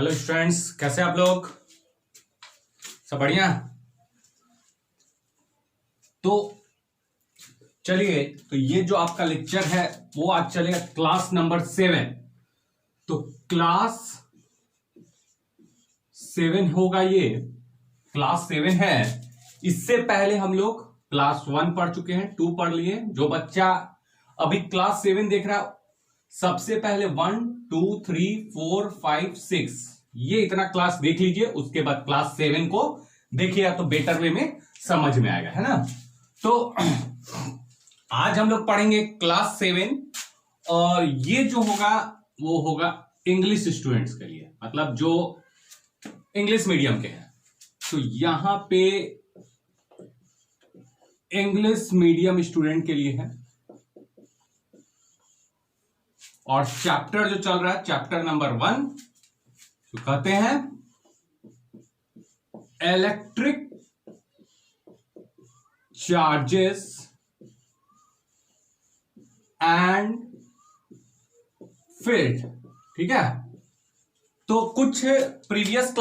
Hello students, कैसे आप लोग? सब बढ़िया। तो चलिए, तो ये जो आपका लेक्चर है वो आज चलेगा क्लास नंबर 7। तो क्लास 7 होगा, ये क्लास 7 है। इससे पहले हम लोग क्लास 1 पढ़ चुके हैं, 2 पढ़ लिए। जो बच्चा अभी क्लास 7 देख रहा है, सबसे पहले 1 2 3 4 5 6 ये इतना क्लास देख लीजिए, उसके बाद क्लास 7 को देखिएगा तो बेटर वे में समझ में आएगा, है ना। तो आज हम लोग पढ़ेंगे क्लास 7 और ये जो होगा वो होगा इंग्लिश स्टूडेंट्स के लिए, मतलब जो इंग्लिश मीडियम के हैं। तो यहां पे इंग्लिश मीडियम स्टूडेंट के लिए है और चैप्टर जो चल रहा है चैप्टर नंबर 1, जो कहते हैं इलेक्ट्रिक चार्जेस एंड फील्ड। ठीक है। तो कुछ प्रीवियस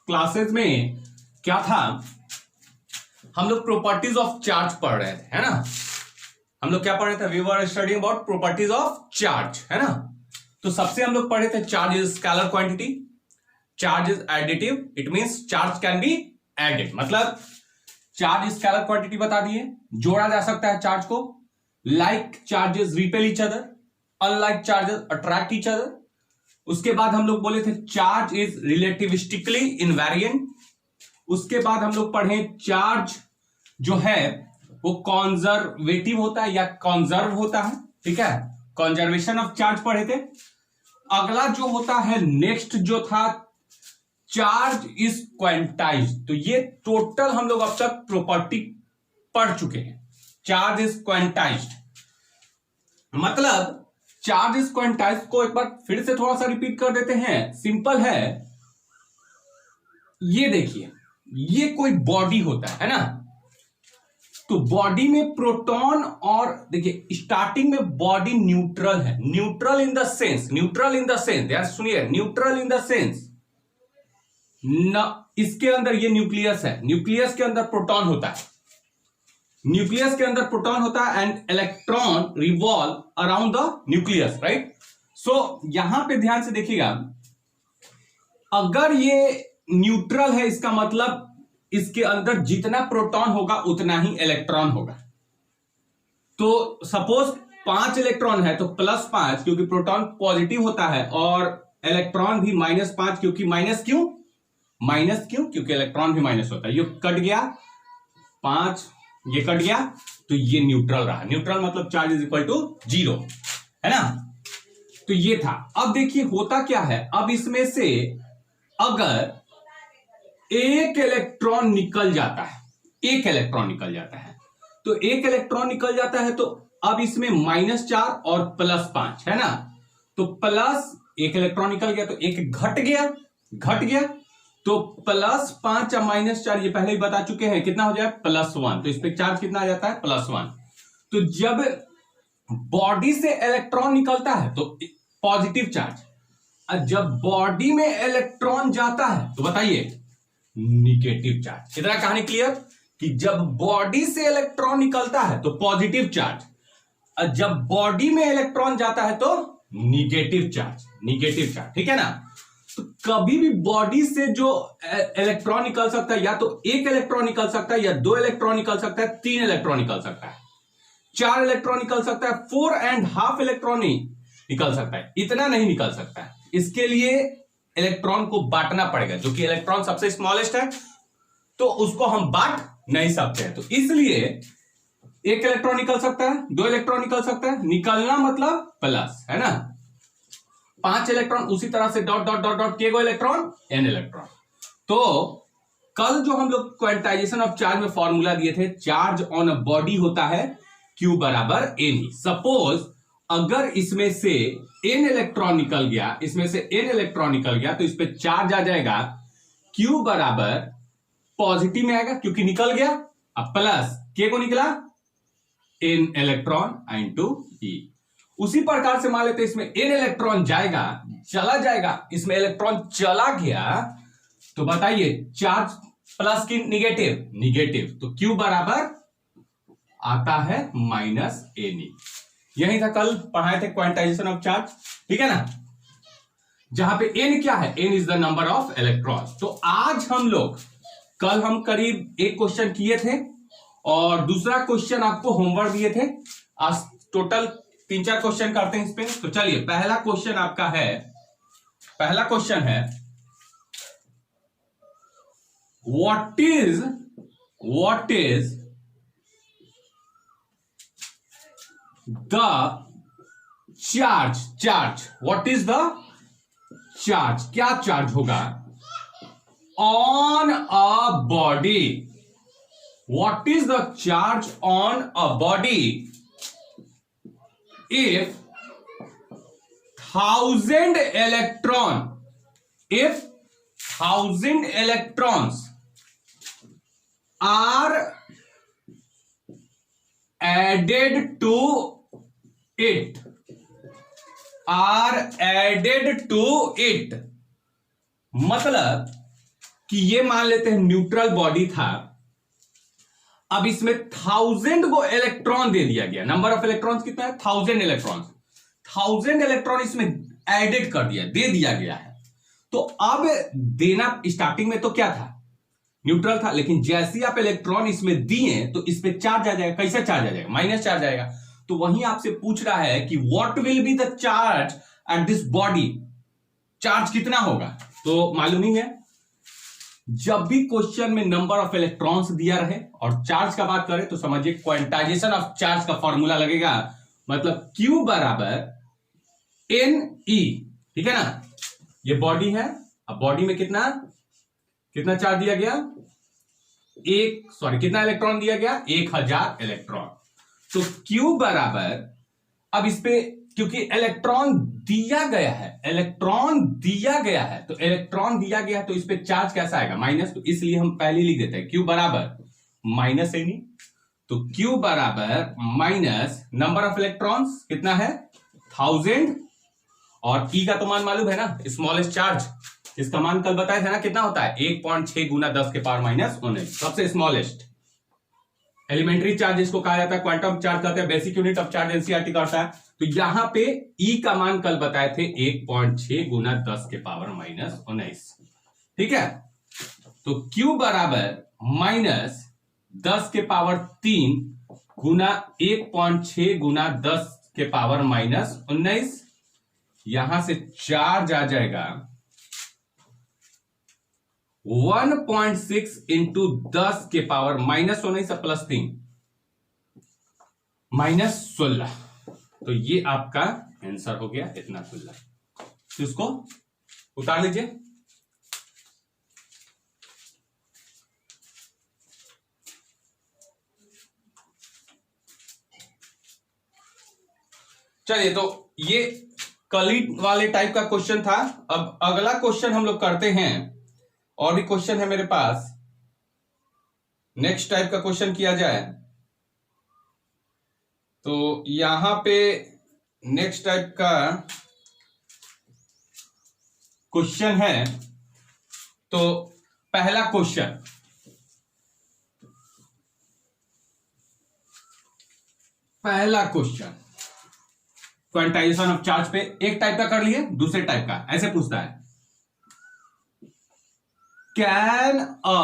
क्लासेस में क्या था, हम लोग प्रॉपर्टीज ऑफ चार्ज पढ़ रहे थे, है ना। हम लोग क्या पढ़ रहे थे? We were studying about properties of charge, है ना। तो सबसे हम लोग पढ़े थे charge is scalar quantity, charge is additive, it means charge can be added, मतलब चार्ज स्केलर क्वांटिटी बता दिए, जोड़ा जा सकता है चार्ज को। Like charges repel each other, unlike charges attract each other. उसके बाद हम लोग बोले थे चार्ज इज रिलेटिविस्टिकली इनवेरिएंट। उसके बाद हम लोग पढ़े चार्ज जो है वो कॉन्जर्वेटिव होता है या कॉन्जर्व होता है। ठीक है, कॉन्जर्वेशन ऑफ चार्ज पढ़े थे। अगला जो होता है नेक्स्ट जो था चार्ज इज क्वांटाइज्ड। तो ये टोटल हम लोग अब तक प्रॉपर्टी पढ़ चुके हैं। चार्ज इज क्वांटाइज्ड मतलब चार्ज इज क्वांटाइज्ड को एक बार फिर से थोड़ा सा रिपीट कर देते हैं। सिंपल है, ये देखिए, ये कोई बॉडी होता है ना। तो बॉडी में प्रोटॉन और देखिए स्टार्टिंग में बॉडी न्यूट्रल है, न्यूट्रल इन द सेंस यार सुनिए, न्यूट्रल इन द सेंस न, इसके अंदर ये न्यूक्लियस है, न्यूक्लियस के अंदर प्रोटॉन होता है, न्यूक्लियस के अंदर प्रोटॉन होता है and electron revolve around the nucleus, right. So यहां पे ध्यान से देखिएगा, अगर ये न्यूट्रल है इसका मतलब इसके अंदर जितना प्रोटॉन होगा उतना ही इलेक्ट्रॉन होगा। तो सपोज 5 इलेक्ट्रॉन है तो +5 क्योंकि प्रोटॉन पॉजिटिव होता है, और इलेक्ट्रॉन भी -5 क्योंकि माइनस क्यों क्योंकि इलेक्ट्रॉन भी माइनस होता है। ये कट गया 5, ये कट गया तो ये न्यूट्रल रहा। न्यूट्रल मतलब चार्ज इज इक्वल टू 0, है ना। तो ये था। अब देखिए होता क्या है, अब इसमें से अगर एक इलेक्ट्रॉन निकल जाता है, तो एक इलेक्ट्रॉन निकल जाता है तो अब इसमें -4 और +5 है ना। तो प्लस एक इलेक्ट्रॉन निकल गया तो एक घट गया तो +5 या -4 ये पहले ही बता चुके हैं कितना हो जाए +1। तो इस पे चार्ज कितना आ जाता है +1। तो जब बॉडी से इलेक्ट्रॉन निकलता है तो पॉजिटिव चार्ज, जब बॉडी में इलेक्ट्रॉन जाता है तो बताइए निगेटिव चार्ज। कितना कहानी क्लियर कि जब बॉडी से इलेक्ट्रॉन निकलता है तो पॉजिटिव चार्ज, जब बॉडी में इलेक्ट्रॉन जाता है तो निगेटिव चार्ज। ठीक है ना। तो कभी भी बॉडी से जो इलेक्ट्रॉन निकल सकता है, या तो एक इलेक्ट्रॉन निकल सकता है, या 2 इलेक्ट्रॉन निकल सकता है, 3 इलेक्ट्रॉन निकल सकता है, 4 इलेक्ट्रॉन निकल सकता है, 4.5 इलेक्ट्रॉन निकल सकता है, इतना नहीं निकल सकता है। इसके लिए इलेक्ट्रॉन को बांटना पड़ेगा, जो कि इलेक्ट्रॉन सबसे स्मॉलेस्ट है तो उसको हम बांट नहीं सकते हैं। तो इसलिए एक इलेक्ट्रॉन निकल सकता है, 2 इलेक्ट्रॉन निकल सकता है, निकलना मतलब प्लस, है ना। 5 इलेक्ट्रॉन उसी तरह से डॉट डॉट डॉट डॉट के इलेक्ट्रॉन n इलेक्ट्रॉन। तो कल जो हम लोग क्वांटाइजेशन ऑफ चार्ज में फॉर्मूला दिए थे, चार्ज ऑन अ बॉडी होता है Q बराबर n। सपोज अगर इसमें से n इलेक्ट्रॉन निकल गया, तो इस पे चार्ज आ जाएगा Q बराबर पॉजिटिव में आएगा क्योंकि निकल गया, अब प्लस K को निकला n इलेक्ट्रॉन इंटू E। उसी प्रकार से मान लेते इसमें n इलेक्ट्रॉन जाएगा, चला जाएगा, इसमें इलेक्ट्रॉन चला गया, तो बताइए चार्ज प्लस की निगेटिव, निगेटिव, तो Q बराबर आता है माइनस NE। यही था कल पढ़ाए थे क्वांटाइजेशन ऑफ चार्ज, ठीक है ना, जहां पे n क्या है, n is the number of electrons. तो आज हम लोग, कल हम करीब एक क्वेश्चन किए थे और दूसरा क्वेश्चन आपको होमवर्क दिए थे। आज टोटल 3-4 क्वेश्चन करते हैं इस पे। तो चलिए पहला क्वेश्चन आपका है, पहला क्वेश्चन है what is the charge, what is the charge, क्या चार्ज होगा on a body, what is the charge on a body if 1000 electrons are added to it, मतलब कि ये मान लेते हैं न्यूट्रल बॉडी था, अब इसमें 1000 को इलेक्ट्रॉन दे दिया गया। नंबर ऑफ इलेक्ट्रॉन्स कितना है, 1000 इलेक्ट्रॉन्स, 1000 इलेक्ट्रॉन इसमें एडेड कर दिया, दे दिया गया है। तो अब देना स्टार्टिंग में तो क्या था, न्यूट्रल था, लेकिन जैसे ही आप इलेक्ट्रॉन इसमें दिए तो इस पे चार्ज आ जाएगा। कैसे चार्ज आ जाएगा, माइनस चार्ज आएगा। तो वहीं आपसे पूछ रहा है कि what will be the charge at this body, charge कितना होगा, तो मालूम नहीं है। जब भी क्वेश्चन में नंबर ऑफ इलेक्ट्रॉन्स दिया रहे और चार्ज का बात करें तो समझिए क्वांटाइजेशन ऑफ चार्ज का फॉर्मूला लगेगा, मतलब Q बराबर NE, ठीक है ना। ये बॉडी है, अब बॉडी में कितना चार्ज दिया गया, कितना इलेक्ट्रॉन दिया गया, 1000 इलेक्ट्रॉन। तो Q बराबर, अब इस पे क्योंकि इलेक्ट्रॉन दिया गया है, तो इलेक्ट्रॉन दिया गया है तो इस पे चार्ज कैसा आएगा, माइनस, तो इसलिए हम पहले लिख देते हैं Q बराबर माइनस NE। तो Q बराबर माइनस नंबर ऑफ इलेक्ट्रॉन्स कितना है 1000, और E का तो मान मालूम है ना, स्मॉलेस्ट चार्ज, इसका मान कल बताया था ना कितना होता है, 1.6 गुना 10 के पावर माइनस 19, सबसे स्मॉलेस्ट। एलिमेंट्री चार्ज इसको कहा जाता है, क्वांटम चार्ज कहते हैं, basic unit of charge NCERT करता है। तो यहां पे E का मान कल बताए थे 1.6 गुना 10 के पावर माइनस 19, ठीक है। तो Q बराबर माइनस 10 के पावर 3 गुना 1.6 गुना 10 के पावर माइनस 19, यहां से चार्ज आ जाएगा 1.6 इंटू 10 के पावर माइनस 19 प्लस 3 माइनस 16। तो ये आपका आंसर हो गया इतना 16। तो इसको उतार लीजिए। चलिए, तो ये कली वाले टाइप का क्वेश्चन था। अब अगला क्वेश्चन हम लोग करते हैं, और भी क्वेश्चन है मेरे पास, नेक्स्ट टाइप का क्वेश्चन किया जाए। तो यहां पे नेक्स्ट टाइप का क्वेश्चन है। तो पहला क्वेश्चन, क्वांटाइजेशन ऑफ चार्ज पे एक टाइप का कर लिए, दूसरे टाइप का ऐसे पूछता है, can a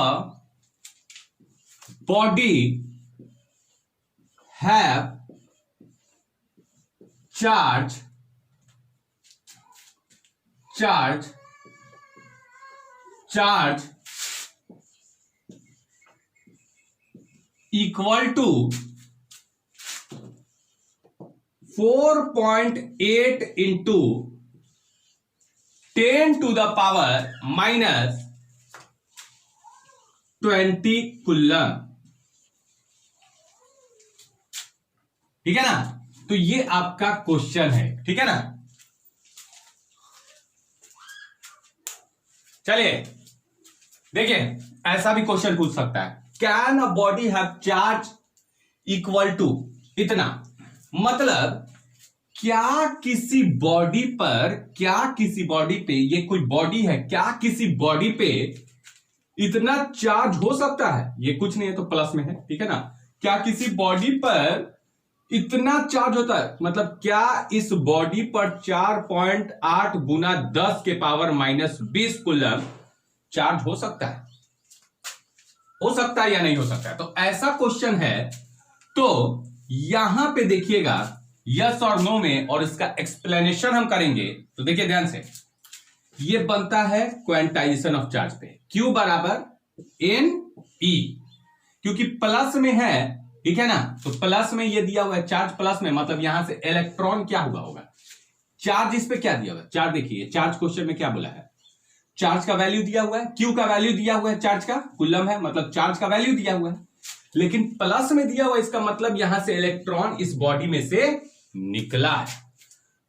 body have charge equal to 4.8 into 10 to the power minus 20 coulomb, ठीक है ना। तो ये आपका क्वेश्चन है, ठीक है ना। चलिए देखिए, ऐसा भी क्वेश्चन पूछ सकता है, can a body have charge equal to इतना, मतलब क्या किसी बॉडी पे, ये कोई बॉडी है, क्या किसी बॉडी पे इतना चार्ज हो सकता है? ये कुछ नहीं है तो प्लस में है, ठीक है ना। क्या किसी बॉडी पर इतना चार्ज होता है, मतलब क्या इस बॉडी पर 4.8 गुना 10 के पावर -20 कूलम चार्ज हो सकता है? हो सकता है या नहीं हो सकता है? तो ऐसा क्वेश्चन है। तो यहां पे देखिएगा यस और नो में, और इसका एक्सप्लेनेशन हम करेंगे। तो देखिए ध्यान से, ये बनता है क्वांटाइजेशन ऑफ चार्ज पे, Q बराबर NE, क्योंकि प्लस में है, ठीक है ना। तो प्लस में ये दिया हुआ है, चार्ज प्लस में, मतलब यहां से इलेक्ट्रॉन क्या हुआ होगा, चार्ज इस पे क्या दिया हुआ है, चार्ज देखिए, चार्ज क्वेश्चन में क्या बोला है, चार्ज का वैल्यू दिया हुआ है, Q का वैल्यू दिया हुआ है, चार्ज का कूलम है, मतलब चार्ज का वैल्यू दिया हुआ है, लेकिन प्लस में दिया हुआ है, इसका मतलब यहां से इलेक्ट्रॉन इस बॉडी में से निकला है।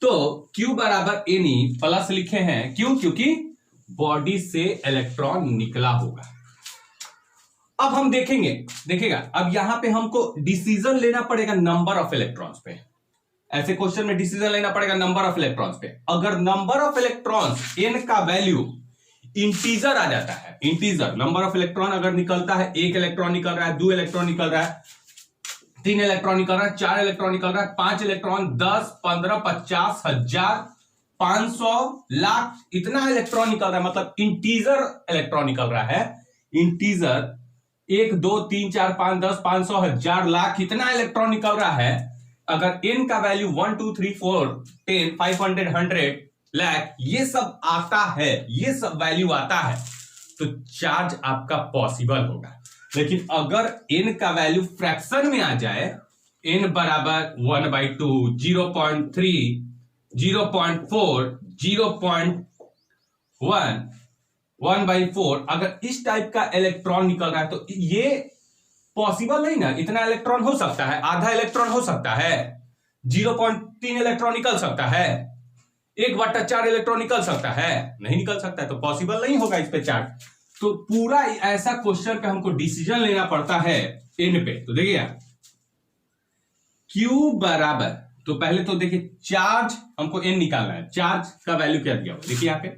तो Q बराबर NE प्लस लिखे हैं, क्यों? क्योंकि बॉडी से इलेक्ट्रॉन निकला होगा। अब हम देखिएगा, अब यहां पे हमको डिसीजन लेना पड़ेगा नंबर ऑफ इलेक्ट्रॉन्स पे। ऐसे क्वेश्चन में डिसीजन लेना पड़ेगा नंबर ऑफ इलेक्ट्रॉन्स पे। अगर नंबर ऑफ इलेक्ट्रॉन्स n का वैल्यू इंटीजर आ जाता है, इंटीजर नंबर ऑफ इलेक्ट्रॉन अगर निकलता है, 1 इलेक्ट्रॉन निकल रहा है, 2 इलेक्ट्रॉन निकल रहा है, 3 इलेक्ट्रॉन निकल रहा है, 4 इलेक्ट्रॉन निकल रहा है, 5 इलेक्ट्रॉन, 10, 15, 50, 1000, 500, लाख, इतना इलेक्ट्रॉन निकल रहा है, मतलब इंटीजर इलेक्ट्रॉन निकल रहा है। इंटीजर 1, 2, 3, 4, 5, 10, 500, 1000, लाख, इतना इलेक्ट्रॉन निकल रहा है। अगर n का वैल्यू 1, 2, 3, 4, 10, 500, 100, लाख, ये सब आता है, ये सब वैल्यू आता है, तो चार्ज आपका पॉसिबल होगा। लेकिन अगर n का वैल्यू फ्रैक्शन में आ जाए, n बराबर 1/2, 0.3, 0.4, 0.1, 1/4, अगर इस टाइप का इलेक्ट्रॉन निकल रहा है, तो ये पॉसिबल नहीं ना। इतना इलेक्ट्रॉन हो सकता है, आधा इलेक्ट्रॉन हो सकता है, 0.3 इलेक्ट्रॉन निकल सकता है, 1/4 इलेक्ट्रॉन निकल सकता है, नहीं निकल सकता है, तो पॉसिबल नहीं होगा इस पे चार्ज। तो पूरा ऐसा क्वेश्चन पे हमको डिसीजन लेना पड़ता है n पे। तो देखिए Q बराबर, तो पहले तो देखिए चार्ज हमको n निकालना है, चार्ज का वैल्यू क्या दिया हुआ, देखिए यहाँ पे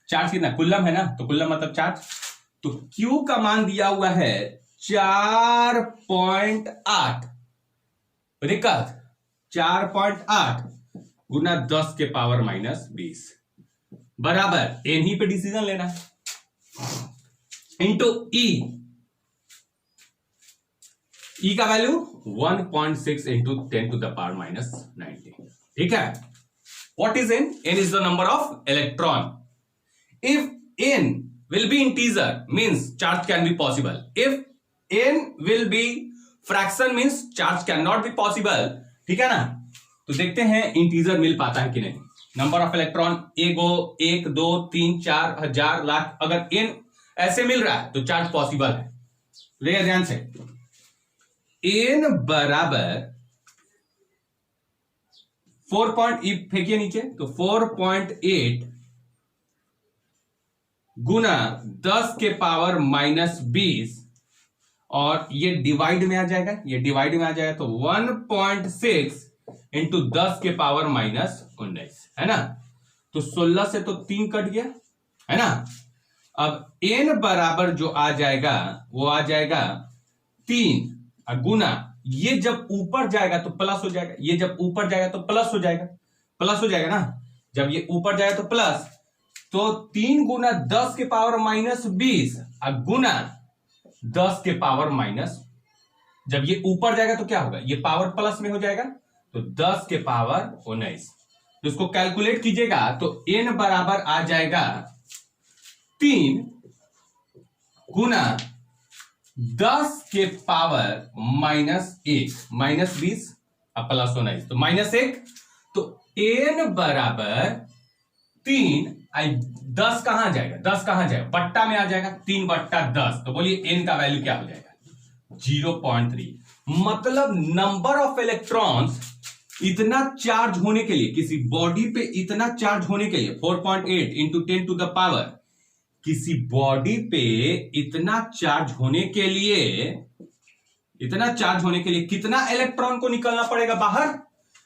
चार्ज कितना, कूलम है ना, तो कूलम मतलब चार्ज। तो Q का मान दिया हुआ है 4.8, दिक्कत 4.8 गुना 10 के पावर -20 बराबर n ही पे डिसीजन लेना है, इंटू E का value 1.6 into 10 to the power -19, ठीक है। What is n? n is the number of electron. If n will be integer means charge can be possible. If n will be fraction means charge cannot be possible, ठीक है ना। तो देखते हैं integer मिल पाता है कि नहीं। नंबर ऑफ इलेक्ट्रॉन 1, 2, 3, 4, 1000, लाख, अगर n ऐसे मिल रहा है तो चार्ज पॉसिबल है। देखिए ध्यान से, n बराबर 4. फेंकिए नीचे, तो 4.8 गुना 10 के पावर -20, और ये डिवाइड में आ जाएगा, ये डिवाइड में आ जाएगा, तो 1.6 इंटू 10 के पावर -19, है ना। तो 16 से तो 3 कट गया, है ना। अब n बराबर जो आ जाएगा वो आ जाएगा 3 गुना, ये जब ऊपर जाएगा तो प्लस हो जाएगा, ये जब ऊपर जाएगा तो प्लस हो जाएगा, प्लस हो जाएगा ना। जब ये ऊपर जाएगा तो प्लस, तो 3 गुना 10 के पावर -20 गुना 10 के पावर माइनस, जब ये ऊपर जाएगा तो क्या होगा, ये पावर प्लस में हो जाएगा, तो 10 के पावर 19। तो इसको कैलकुलेट कीजिएगा तो n बराबर आ जाएगा 3 गुना 10 के पावर -1, -20 प्लस 19, तो -1, तो n बराबर 3, 10 कहां जाएगा, 10 कहां जाएगा, बट्टा में आ जाएगा, 3/10। तो बोलिए n का वैल्यू क्या हो जाएगा, 0.3। मतलब नंबर ऑफ इलेक्ट्रॉन्स इतना चार्ज होने के लिए, किसी बॉडी पे इतना चार्ज होने के लिए 4.8 इंटू 10 टू द पावर, किसी बॉडी पे इतना चार्ज होने के लिए, इतना चार्ज होने के लिए कितना इलेक्ट्रॉन को निकलना पड़ेगा बाहर,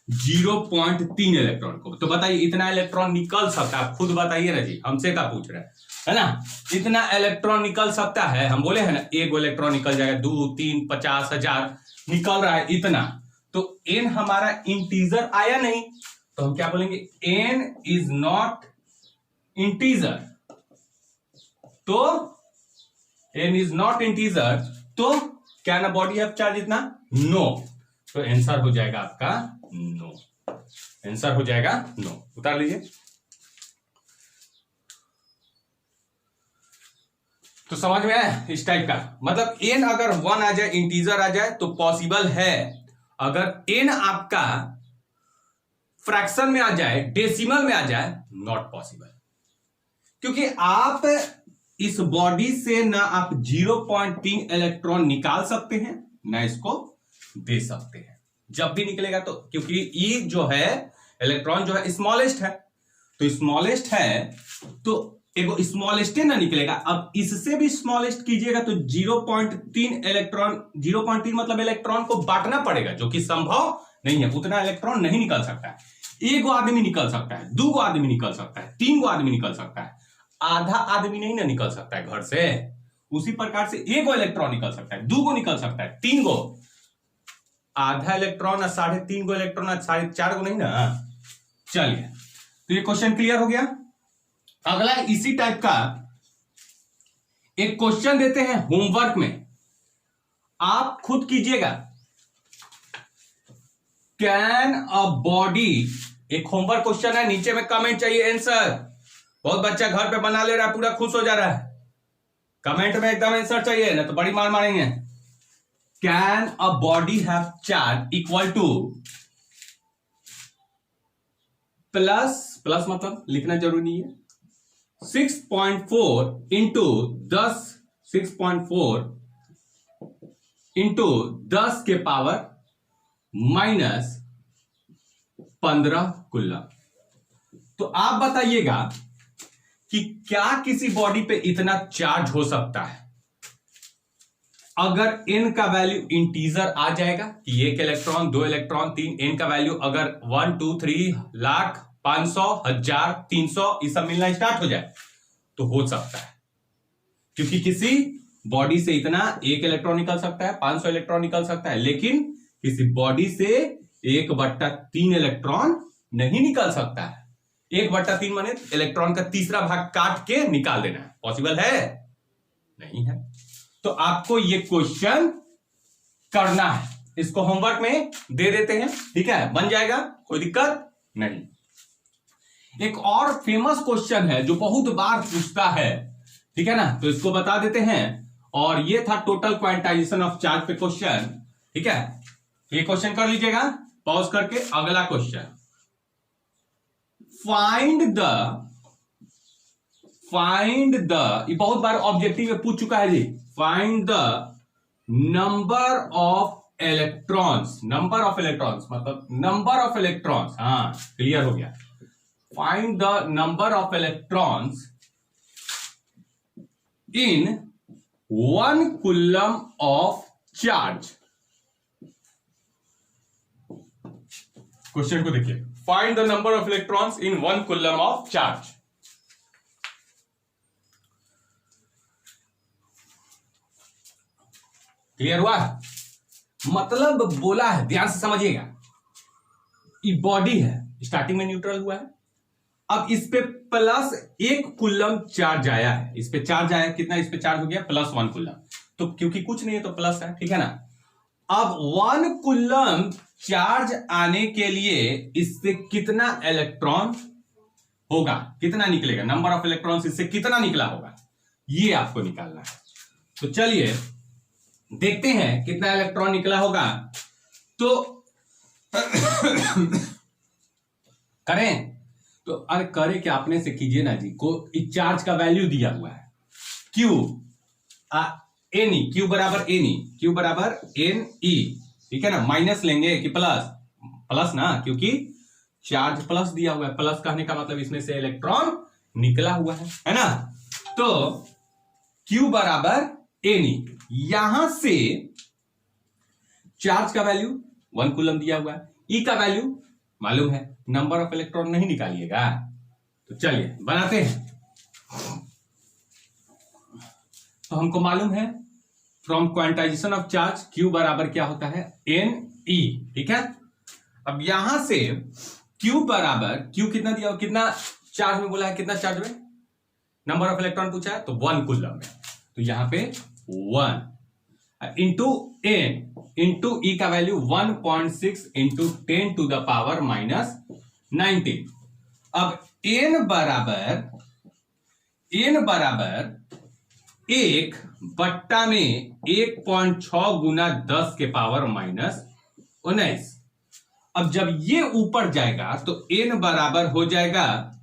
0.3 इलेक्ट्रॉन को। तो बताइए इतना इलेक्ट्रॉन निकल सकता है, खुद बताइए ना जी, हमसे क्या पूछ रहे हैं, है ना। इतना इलेक्ट्रॉन निकल सकता है, हम बोले हैं ना एक इलेक्ट्रॉन निकल जाएगा, 2, 3, 50, 1000 निकल रहा है इतना। तो n हमारा इंटीजर आया नहीं, तो हम क्या बोलेंगे, n इज नॉट इंटीजर। तो n इज नॉट इंटीजर, तो क्या ना बॉडी हैव चार्ज इतना, नो। तो आंसर हो जाएगा आपका नो, आंसर हो जाएगा नो। उतार लीजिए। तो समझ में आया इस टाइप का, मतलब n अगर 1 आ जाए, इंटीजर आ जाए तो पॉसिबल है। अगर n आपका फ्रैक्शन में आ जाए, डेसिमल में आ जाए, नॉट पॉसिबल। क्योंकि आप इस बॉडी से ना आप 0.3 इलेक्ट्रॉन निकाल सकते हैं, ना इसको दे सकते हैं। जब भी निकलेगा तो, क्योंकि ई जो है इलेक्ट्रॉन जो है स्मॉलेस्ट है, तो स्मॉलेस्ट है तो एगो स्मॉलेस्ट ना निकलेगा। अब इससे भी स्मॉलेस्ट कीजिएगा तो 0.3 इलेक्ट्रॉन, 0.3 मतलब इलेक्ट्रॉन को बांटना पड़ेगा, जो कि संभव नहीं है। उतना इलेक्ट्रॉन नहीं निकल सकता है। एक गो आदमी निकल सकता है, 2 गो आदमी निकल सकता है, 3 गो आदमी निकल सकता है, आधा आदमी नहीं ना निकल सकता है घर से। उसी प्रकार से 1 गो इलेक्ट्रॉन निकल सकता है, 2 गो निकल सकता है, 3 गो, आधा इलेक्ट्रॉन और 3.5 गो इलेक्ट्रॉन और 4.5 गो नहीं ना। चलिए, तो ये क्वेश्चन क्लियर हो गया। अगला इसी टाइप का एक क्वेश्चन देते हैं होमवर्क में, आप खुद कीजिएगा। कैन अ बॉडी, एक होमवर्क क्वेश्चन है, नीचे में कमेंट चाहिए आंसर। बहुत बच्चा घर पे बना ले रहा है, पूरा खुश हो जा रहा है, कमेंट में एकदम आंसर चाहिए, ना तो बड़ी मार मारेंगे। Can a body have charge equal two plus मतलब लिखना जरूरी नहीं है, 6.4 इंटू 10, 6.4 इंटू 10 के पावर माइनस 15 कुल्लम। तो आप बताइएगा कि क्या किसी बॉडी पे इतना चार्ज हो सकता है अगर n का वैल्यू इंटीजर आ जाएगा कि 1 इलेक्ट्रॉन, 2 इलेक्ट्रॉन, 3, n का वैल्यू अगर 1, 2, 3 लाख, 500, 1000, 300 ये सब मिलना स्टार्ट हो जाए तो हो सकता है। क्योंकि किसी बॉडी से इतना 1 इलेक्ट्रॉन निकल सकता है, 500 इलेक्ट्रॉन निकल सकता है, लेकिन किसी बॉडी से 1/3 इलेक्ट्रॉन नहीं निकल सकता है। 1/3 माने इलेक्ट्रॉन का तीसरा भाग काट के निकाल देना है, पॉसिबल है? नहीं है। तो आपको ये क्वेश्चन करना है, इसको होमवर्क में दे देते हैं, ठीक है, बन जाएगा, कोई दिक्कत नहीं। एक और फेमस क्वेश्चन है जो बहुत बार पूछता है, ठीक है ना, तो इसको बता देते हैं। और ये था टोटल क्वांटाइजेशन ऑफ चार्ज पे क्वेश्चन, ठीक है। ये क्वेश्चन कर लीजिएगा पॉज करके। अगला क्वेश्चन, फाइंड द, ये बहुत बार ऑब्जेक्टिव में पूछ चुका है जी। Find the number of electrons, number of electrons मतलब नंबर ऑफ इलेक्ट्रॉन्स, हाँ क्लियर हो गया। Find the number of electrons in 1 coulomb of charge. Question को देखिए, find the number of electrons in 1 coulomb of charge. Clear हुआ? मतलब बोला है, ध्यान से समझिएगा। ये बॉडी है, स्टार्टिंग में न्यूट्रल हुआ है, अब इस पे +1 कूलम चार्ज आया है, इस पे चार्ज आया, कितना इस पे चार्ज हो गया, +1 कूलम। तो क्योंकि कुछ नहीं है तो प्लस है, ठीक है ना। अब 1 कूलम चार्ज आने के लिए इससे कितना इलेक्ट्रॉन होगा, कितना निकलेगा, नंबर ऑफ इलेक्ट्रॉन्स इससे कितना निकला होगा, ये आपको निकालना है। तो चलिए देखते हैं कितना इलेक्ट्रॉन निकला होगा। तो करें तो, अरे करें क्या, अपने से कीजिए ना जी। को चार्ज का वैल्यू दिया हुआ है Q एन ई, Q बराबर एन ई, Q बराबर एन ई, ठीक है ना। माइनस लेंगे कि प्लस ना, क्योंकि चार्ज प्लस दिया हुआ है, प्लस कहने का मतलब इसमें से इलेक्ट्रॉन निकला हुआ है ना। तो Q बराबर एन ई, यहां से चार्ज का वैल्यू 1 कूलम दिया हुआ है, ई का वैल्यू मालूम है, नंबर ऑफ इलेक्ट्रॉन नहीं निकालिएगा। तो चलिए बनाते हैं। तो हमको मालूम है from quantization of charge Q बराबर क्या होता है, Ne, ठीक है। अब यहां से Q बराबर, Q कितना दिया, कितना चार्ज में बोला है, कितना चार्ज में, नंबर ऑफ इलेक्ट्रॉन पूछा है तो 1 कूलम में, तो यहां पे 1 इंटू N इंटू E का value 1.6 into 10 to the power minus 19। अब N बराबर 1 बट्टा में 1.6 गुना 10 के पावर माइनस 19। अब जब ये ऊपर जाएगा तो N बराबर हो जाएगा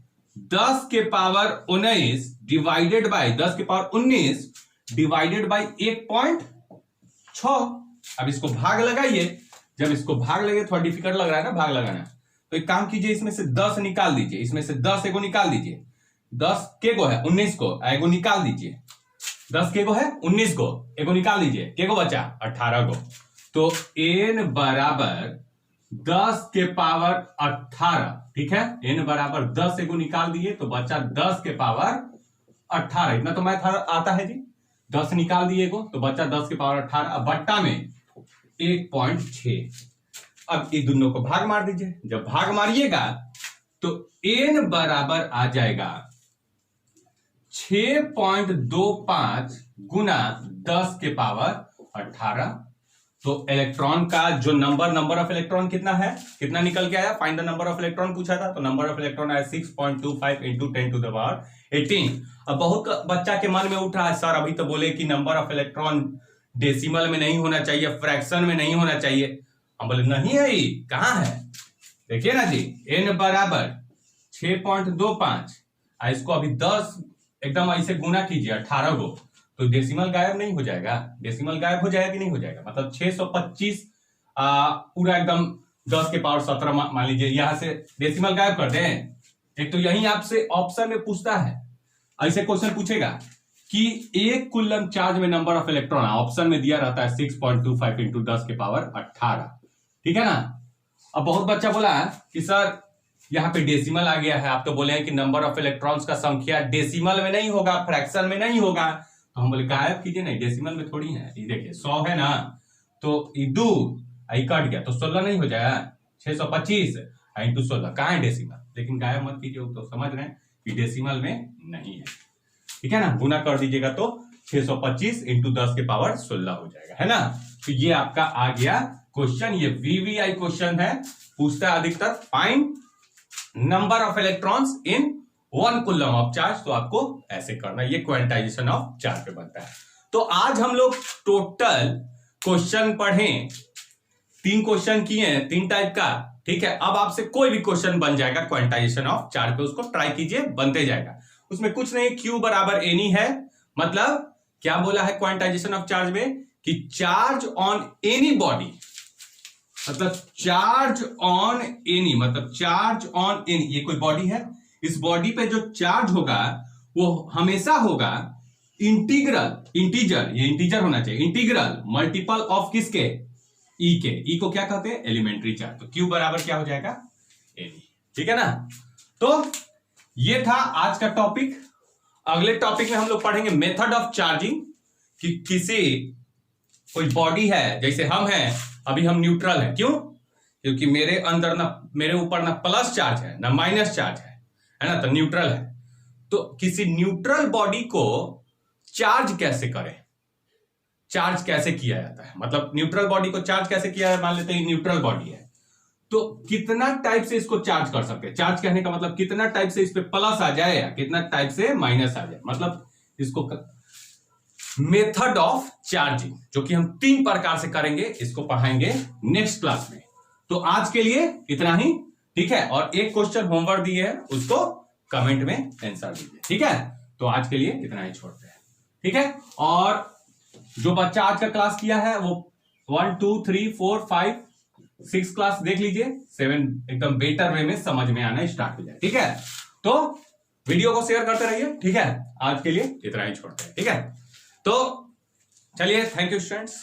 10 के पावर 19 डिवाइडेड बाय 10 के पावर 19 डिवाइडेड बाय 1.6। अब इसको भाग लगाइए, जब इसको भाग लगे थोड़ा डिफिकल्ट लग रहा है ना भाग लगाना, तो एक काम कीजिए, इसमें से 10 निकाल दीजिए, इसमें से 10 एगो निकाल दीजिए, 10 के गो है 19 को एगो निकाल दीजिए, 10 के गो है 19 को एगो निकाल दीजिए, के गो बचा 18 गो। तो N बराबर 10 के पावर 18, ठीक है, N बराबर 10 एगो निकाल दिए तो बचा 10 के पावर 18। इतना तो मैथ आता है जी, 10 निकाल दिए को तो बचा 10 के पावर 18, अब बट्टा में 1.6। अब ये दोनों को भाग मार दीजिए, जब भाग मारिएगा तो N बराबर आ जाएगा 6.25 गुना 10 के पावर 18। तो इलेक्ट्रॉन का जो नंबर ऑफ इलेक्ट्रॉन कितना है, कितना निकल के आया, find the number of electron पूछा था, तो नंबर ऑफ इलेक्ट्रॉन आया 6.25 इंटू 10 टू द पावर 18। अब बहुत बच्चा के मन में उठ रहा है, सर अभी तो बोले कि नंबर ऑफ इलेक्ट्रॉन डेसिमल में नहीं होना चाहिए, फ्रैक्शन में नहीं होना चाहिए। हम बोले नहीं है, ये कहां है, देखिए ना जी, N बराबर 6.25, इसको अभी 10 एकदम ऐसे गुना कीजिए 18 को, तो डेसिमल गायब नहीं हो जाएगा, डेसिमल गायब हो जाएगा कि नहीं हो जाएगा, मतलब 625 पूरा एकदम 10 के पावर 17 मान लीजिए, यहां से डेसिमल गायब कर दें। एक तो यही आपसे ऑप्शन में पूछता है, ऐसे क्वेश्चन पूछेगा कि 1 कूलम चार्ज में नंबर ऑफ इलेक्ट्रॉन, ऑप्शन में दिया रहता है 6.25 इंटू 10 के पावर 18, ठीक है ना। अब बहुत बच्चा बोला कि सर यहाँ पे डेसिमल आ गया है, आप तो बोले हैं कि नंबर ऑफ इलेक्ट्रॉन्स का संख्या डेसिमल में नहीं होगा, फ्रैक्शन में नहीं होगा, तो हम बोले गायब कीजिए, नहीं डेसिमल में थोड़ी है, ये देखिए 100 है ना, तो ये 2 कट गया तो 16 नहीं हो जाएगा, 625 इंटू 16 कहाँ है डेसिमल, लेकिन गायब मत कीजिए, तो समझ रहे हैं कि डेसिमल में नहीं है, ठीक है ना। गुना कर दीजिएगा तो 625 इंटू 10 के पावर 16 हो जाएगा, है ना। तो ये आपका आ गया क्वेश्चन, ये VVI क्वेश्चन है, पूछता है अधिकतर find number of electrons in 1 coulomb of charge, तो आपको ऐसे करना, ये क्वांटाइजेशन ऑफ चार्ज पे बनता है। तो आज हम लोग टोटल क्वेश्चन पढ़े, 3 क्वेश्चन किए हैं, 3 टाइप का, ठीक है। अब आपसे कोई भी क्वेश्चन बन जाएगा क्वांटाइजेशन ऑफ चार्ज पे, उसको ट्राई कीजिए, बनते जाएगा। उसमें कुछ नहीं, Q बराबर N है, मतलब क्या बोला है क्वांटाइजेशन ऑफ चार्ज में कि चार्ज ऑन एनी बॉडी, मतलब चार्ज ऑन एनी, मतलब चार्ज ऑन एनी, ये कोई बॉडी है, इस बॉडी पे जो चार्ज होगा वो हमेशा होगा इंटीजर, ये इंटीजर होना चाहिए, इंटीग्रल मल्टीपल ऑफ किसके, E के, E को क्या कहते हैं, एलिमेंट्री चार्ज। तो Q बराबर क्या हो जाएगा, N, ठीक है ना। तो ये था आज का टॉपिक। अगले टॉपिक में हम लोग पढ़ेंगे मेथड ऑफ चार्जिंग, कि किसी कोई बॉडी है, जैसे हम हैं अभी, हम न्यूट्रल है, क्यों, क्योंकि मेरे अंदर ना, मेरे ऊपर ना प्लस चार्ज है ना माइनस चार्ज है ना, तो न्यूट्रल है। तो किसी न्यूट्रल बॉडी को चार्ज कैसे करें, चार्ज कैसे किया जाता है, मतलब न्यूट्रल बॉडी को चार्ज कैसे किया है, मान लेते हैं न्यूट्रल बॉडी है, तो कितना टाइप से इसको चार्ज कर सकते हैं। चार्ज कहने का मतलब कितना टाइप से इस पे प्लस आ जाए या कितना टाइप से माइनस आ जाए, मतलब इसको मेथड ऑफ चार्जिंग, जो कि हम 3 प्रकार से करेंगे, इसको पढ़ाएंगे नेक्स्ट क्लास में। तो आज के लिए इतना ही, ठीक है। और एक क्वेश्चन होमवर्क दिए है, उसको कमेंट में आंसर दीजिए, ठीक है। तो आज के लिए इतना ही छोड़ते हैं, ठीक है। और जो बच्चा आज का क्लास किया है वो 1 2 3 4 5 6 क्लास देख लीजिए, 7 एकदम बेटर वे में समझ में आना स्टार्ट हो जाए, ठीक है। तो वीडियो को शेयर करते रहिए, ठीक है। आज के लिए इतना ही छोड़ते हैं, ठीक है। तो चलिए, थैंक यू स्टूडेंट्स।